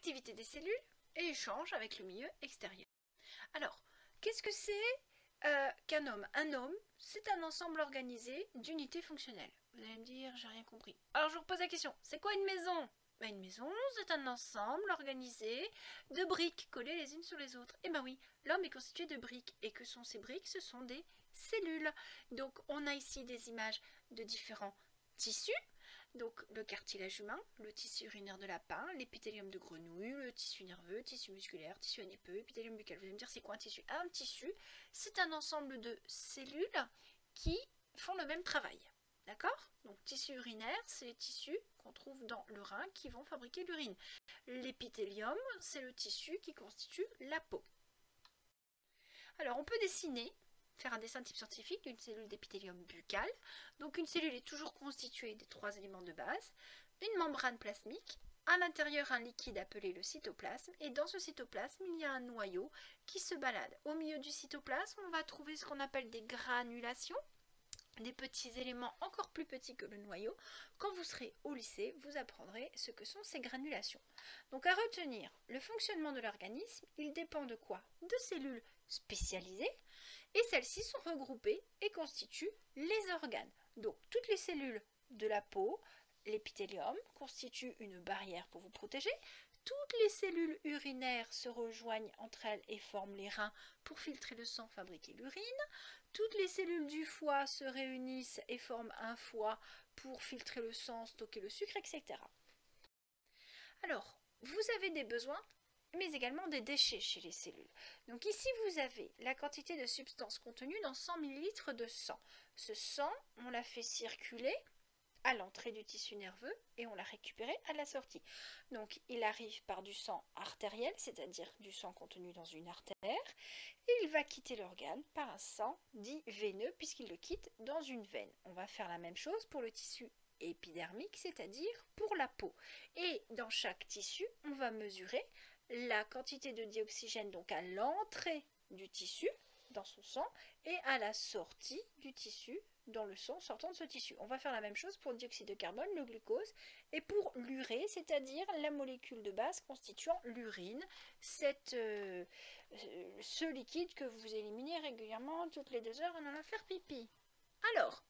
activité des cellules et échange avec le milieu extérieur. Alors, qu'est-ce que c'est qu'un homme? Un homme, c'est un ensemble organisé d'unités fonctionnelles. Vous allez me dire, j'ai rien compris. Alors je vous repose la question, c'est quoi une maison? Une maison, c'est un ensemble organisé de briques collées les unes sur les autres. Et ben oui, l'homme est constitué de briques. Et que sont ces briques? Ce sont des cellules. Donc on a ici des images de différents tissus. Donc le cartilage humain, le tissu urinaire de lapin, l'épithélium de grenouille, le tissu nerveux, tissu musculaire, tissu adipeux, épithélium buccal. Vous allez me dire c'est quoi un tissu? Un tissu, c'est un ensemble de cellules qui font le même travail. D'accord? Donc tissu urinaire, c'est les tissus qu'on trouve dans le rein qui vont fabriquer l'urine. L'épithélium, c'est le tissu qui constitue la peau. Alors on peut dessiner, faire un dessin type scientifique d'une cellule d'épithélium buccal. Donc une cellule est toujours constituée des 3 éléments de base, une membrane plasmique, à l'intérieur un liquide appelé le cytoplasme, et dans ce cytoplasme il y a un noyau qui se balade. Au milieu du cytoplasme, on va trouver ce qu'on appelle des granulations, des petits éléments encore plus petits que le noyau. Quand vous serez au lycée, vous apprendrez ce que sont ces granulations. Donc à retenir, le fonctionnement de l'organisme, il dépend de quoi? De cellules spécialisées, et celles-ci sont regroupées et constituent les organes. Donc toutes les cellules de la peau, l'épithélium, constituent une barrière pour vous protéger. Toutes les cellules urinaires se rejoignent entre elles et forment les reins pour filtrer le sang, fabriquer l'urine. Toutes les cellules du foie se réunissent et forment un foie pour filtrer le sang, stocker le sucre, etc. Alors, vous avez des besoins, mais également des déchets chez les cellules. Donc ici, vous avez la quantité de substance contenue dans 100 ml de sang. Ce sang, on l'a fait circuler à l'entrée du tissu nerveux et on l'a récupéré à la sortie. Donc il arrive par du sang artériel, c'est-à-dire du sang contenu dans une artère, et il va quitter l'organe par un sang dit veineux puisqu'il le quitte dans une veine. On va faire la même chose pour le tissu épidermique, c'est-à-dire pour la peau. Et dans chaque tissu, on va mesurer la quantité de dioxygène donc à l'entrée du tissu dans son sang et à la sortie du tissu dans le sang sortant de ce tissu. On va faire la même chose pour le dioxyde de carbone, le glucose, et pour l'urée, c'est-à-dire la molécule de base constituant l'urine, ce liquide que vous éliminez régulièrement toutes les 2 heures en allant faire pipi. Alors,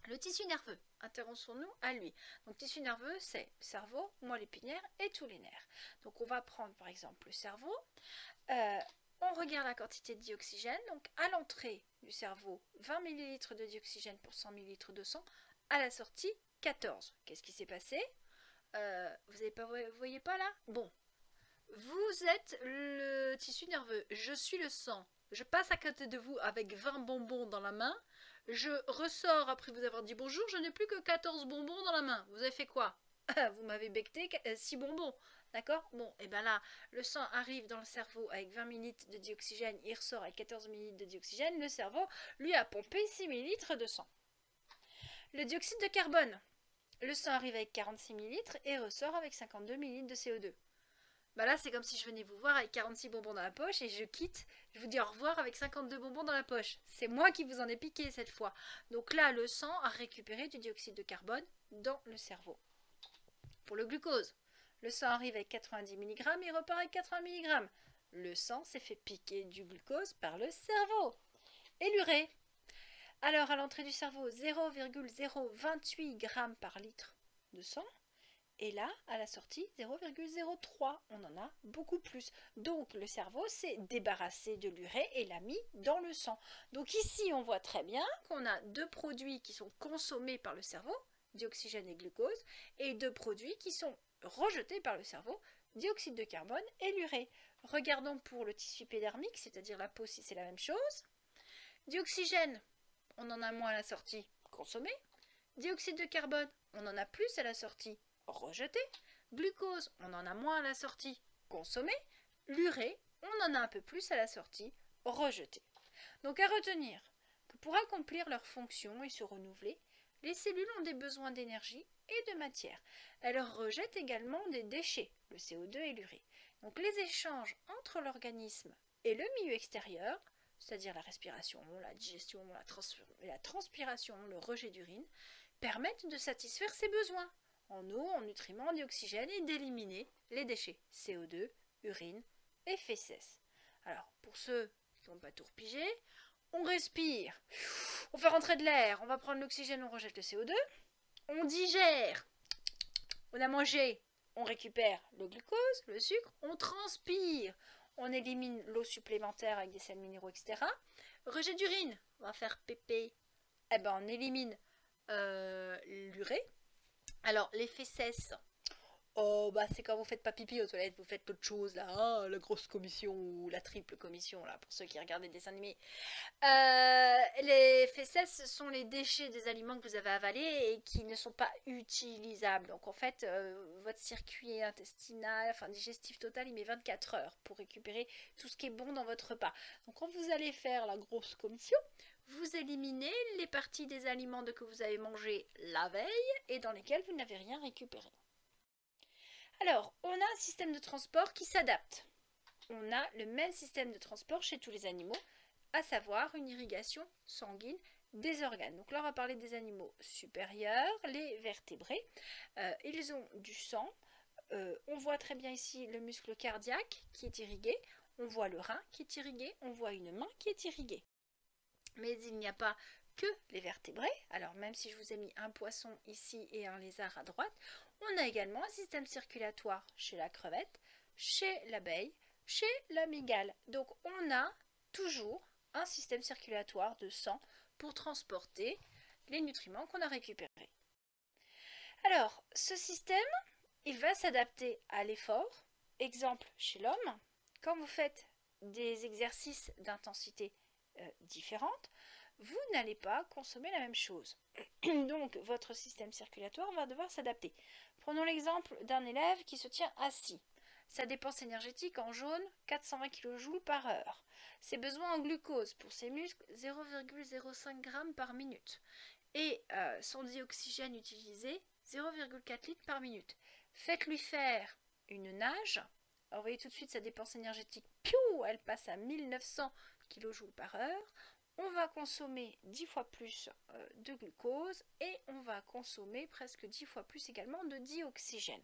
le tissu nerveux, intéressons-nous à lui. Donc, tissu nerveux, c'est le cerveau, moelle épinière et tous les nerfs. Donc, on va prendre par exemple le cerveau. On regarde la quantité de dioxygène, donc à l'entrée du cerveau, 20 ml de dioxygène pour 100 ml de sang, à la sortie, 14. Qu'est-ce qui s'est passé? Vous voyez pas là? Bon, vous êtes le tissu nerveux, je suis le sang, je passe à côté de vous avec 20 bonbons dans la main, je ressors après vous avoir dit bonjour, je n'ai plus que 14 bonbons dans la main. Vous avez fait quoi? Vous m'avez becté 6 bonbons. D'accord? Bon, et bien là, le sang arrive dans le cerveau avec 20 ml de dioxygène, il ressort avec 14 ml de dioxygène, le cerveau lui a pompé 6 ml de sang. Le dioxyde de carbone, le sang arrive avec 46 ml et ressort avec 52 ml de CO2. Bah là, c'est comme si je venais vous voir avec 46 bonbons dans la poche et je quitte, je vous dis au revoir avec 52 bonbons dans la poche. C'est moi qui vous en ai piqué cette fois. Donc là, le sang a récupéré du dioxyde de carbone dans le cerveau. Pour le glucose, le sang arrive avec 90 mg et repart avec 80 mg. Le sang s'est fait piquer du glucose par le cerveau. Et l'urée? Alors à l'entrée du cerveau, 0,028 g par litre de sang. Et là, à la sortie, 0,03. On en a beaucoup plus. Donc le cerveau s'est débarrassé de l'urée et l'a mis dans le sang. Donc ici, on voit très bien qu'on a 2 produits qui sont consommés par le cerveau, dioxygène et glucose, et 2 produits qui sont rejetés par le cerveau, dioxyde de carbone et l'urée. Regardons pour le tissu épidermique, c'est-à-dire la peau, si c'est la même chose. Dioxygène, on en a moins à la sortie, consommé. Dioxyde de carbone, on en a plus à la sortie, rejeté. Glucose, on en a moins à la sortie, consommé. L'urée, on en a un peu plus à la sortie, rejeté. Donc à retenir que pour accomplir leur fonction et se renouveler, les cellules ont des besoins d'énergie et de matière. Elles rejettent également des déchets, le CO2 et l'urée. Donc les échanges entre l'organisme et le milieu extérieur, c'est-à-dire la respiration, la digestion, la transpiration, le rejet d'urine, permettent de satisfaire ces besoins en eau, en nutriments, en dioxygène et d'éliminer les les déchets, CO2, urine et fesses. Alors, pour ceux qui n'ont pas tout repigé, on respire, on fait rentrer de l'air, on va prendre l'oxygène, on rejette le CO2, on digère, on a mangé, on récupère le glucose, le sucre, on transpire, on élimine l'eau supplémentaire avec des sels minéraux, etc. Rejet d'urine, on va faire pépé, eh ben on élimine l'urée. Alors les fesses, oh bah c'est quand vous faites pas pipi aux toilettes, vous faites autre chose là, hein, la grosse commission ou la triple commission là, pour ceux qui regardent des dessins animés. Les fesses, ce sont les déchets des aliments que vous avez avalés et qui ne sont pas utilisables. Donc en fait, votre circuit intestinal, enfin digestif total, il met 24 heures pour récupérer tout ce qui est bon dans votre repas. Donc quand vous allez faire la grosse commission, vous éliminez les parties des aliments que vous avez mangés la veille et dans lesquels vous n'avez rien récupéré. Alors, on a un système de transport qui s'adapte. On a le même système de transport chez tous les animaux, à savoir une irrigation sanguine des organes. Donc là, on va parler des animaux supérieurs, les vertébrés. Ils ont du sang. On voit très bien ici le muscle cardiaque qui est irrigué. On voit le rein qui est irrigué. On voit une main qui est irriguée. Mais il n'y a pas que les vertébrés. Alors même si je vous ai mis un poisson ici et un lézard à droite, on a également un système circulatoire chez la crevette, chez l'abeille, chez la mygale. Donc on a toujours un système circulatoire de sang pour transporter les nutriments qu'on a récupérés. Alors ce système, il va s'adapter à l'effort. Exemple chez l'homme, quand vous faites des exercices d'intensité différentes, vous n'allez pas consommer la même chose. Donc, votre système circulatoire va devoir s'adapter. Prenons l'exemple d'un élève qui se tient assis. Sa dépense énergétique en jaune, 420 kJ par heure. Ses besoins en glucose pour ses muscles, 0,05 g par minute. Et son dioxygène utilisé, 0,4 litres par minute. Faites-lui faire une nage. Alors, vous voyez tout de suite sa dépense énergétique, piou, elle passe à 1900 kJ par heure. On va consommer 10 fois plus de glucose et on va consommer presque 10 fois plus également de dioxygène.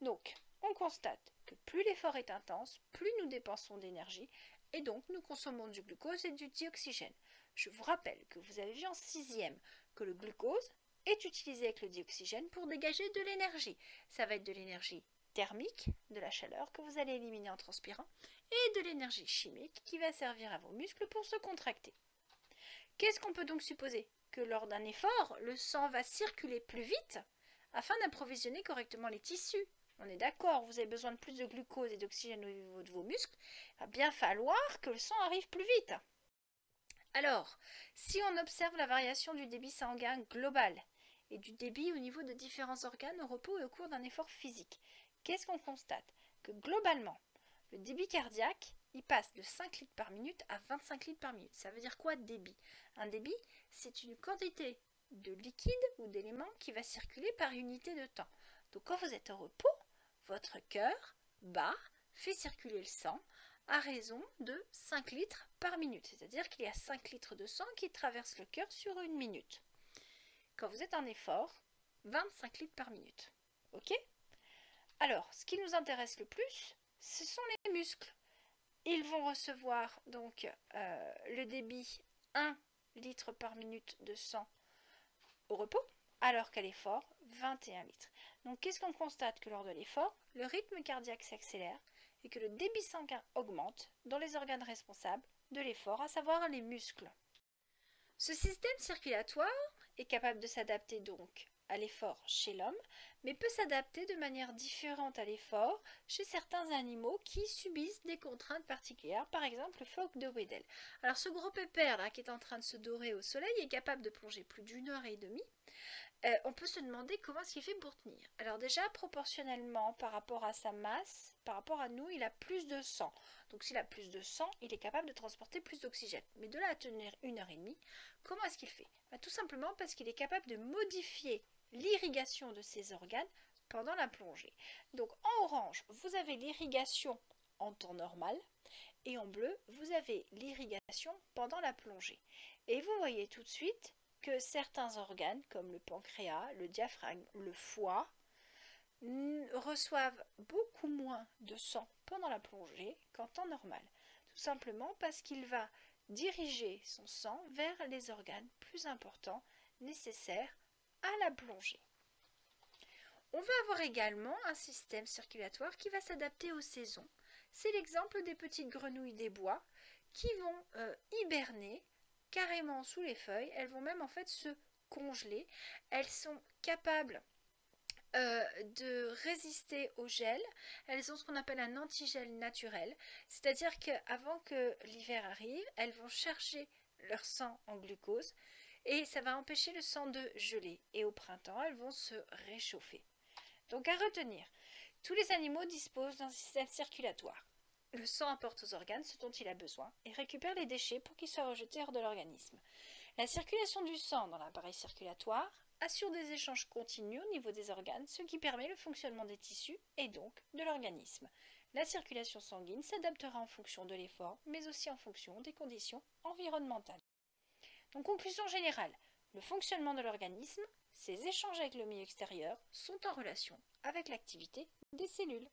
Donc, on constate que plus l'effort est intense, plus nous dépensons d'énergie et donc nous consommons du glucose et du dioxygène. Je vous rappelle que vous avez vu en 6e que le glucose est utilisé avec le dioxygène pour dégager de l'énergie. Ça va être de l'énergie thermique, de la chaleur que vous allez éliminer en transpirant, et de l'énergie chimique qui va servir à vos muscles pour se contracter. Qu'est-ce qu'on peut donc supposer? Que lors d'un effort, le sang va circuler plus vite afin d'approvisionner correctement les tissus. On est d'accord, vous avez besoin de plus de glucose et d'oxygène au niveau de vos muscles, il va bien falloir que le sang arrive plus vite. Alors, si on observe la variation du débit sanguin global et du débit au niveau de différents organes au repos et au cours d'un effort physique, qu'est-ce qu'on constate? Que globalement, le débit cardiaque, il passe de 5 litres par minute à 25 litres par minute. Ça veut dire quoi, débit? Un débit, c'est une quantité de liquide ou d'éléments qui va circuler par unité de temps. Donc quand vous êtes au repos, votre cœur bat, fait circuler le sang à raison de 5 litres par minute. C'est-à-dire qu'il y a 5 litres de sang qui traversent le cœur sur une minute. Quand vous êtes en effort, 25 litres par minute. Ok? Alors, ce qui nous intéresse le plus, ce sont les muscles. Ils vont recevoir donc le débit 1 litre par minute de sang au repos, alors qu'à l'effort, 21 litres. Donc qu'est-ce qu'on constate? Que lors de l'effort, le rythme cardiaque s'accélère et que le débit sanguin augmente dans les organes responsables de l'effort, à savoir les muscles. Ce système circulatoire est capable de s'adapter donc à l'effort chez l'homme, mais peut s'adapter de manière différente à l'effort chez certains animaux qui subissent des contraintes particulières, par exemple le phoque de Weddell. Alors ce gros pépère là qui est en train de se dorer au soleil est capable de plonger plus d'1 heure et demie. On peut se demander comment est-ce qu'il fait pour tenir. Alors déjà, proportionnellement par rapport à sa masse, par rapport à nous, il a plus de sang. Donc s'il a plus de sang, il est capable de transporter plus d'oxygène. Mais de là à tenir 1 heure et demie, comment est-ce qu'il fait? Tout simplement parce qu'il est capable de modifier l'irrigation de ses organes pendant la plongée. Donc en orange, vous avez l'irrigation en temps normal et en bleu, vous avez l'irrigation pendant la plongée. Et vous voyez tout de suite que certains organes, comme le pancréas, le diaphragme, le foie, reçoivent beaucoup moins de sang pendant la plongée qu'en temps normal. Tout simplement parce qu'il va diriger son sang vers les organes plus importants nécessaires à la plongée. On va avoir également un système circulatoire qui va s'adapter aux saisons. C'est l'exemple des petites grenouilles des bois qui vont hiberner carrément sous les feuilles. Elles vont même en fait se congeler. Elles sont capables de résister au gel. Elles ont ce qu'on appelle un antigel naturel, c'est-à-dire qu'avant que l'hiver arrive, elles vont charger leur sang en glucose et ça va empêcher le sang de geler. Et au printemps, elles vont se réchauffer. Donc à retenir, tous les animaux disposent d'un système circulatoire. Le sang apporte aux organes ce dont il a besoin et récupère les déchets pour qu'ils soient rejetés hors de l'organisme. La circulation du sang dans l'appareil circulatoire assure des échanges continus au niveau des organes, ce qui permet le fonctionnement des tissus et donc de l'organisme. La circulation sanguine s'adaptera en fonction de l'effort, mais aussi en fonction des conditions environnementales. Donc conclusion générale, le fonctionnement de l'organisme, ses échanges avec le milieu extérieur sont en relation avec l'activité des cellules.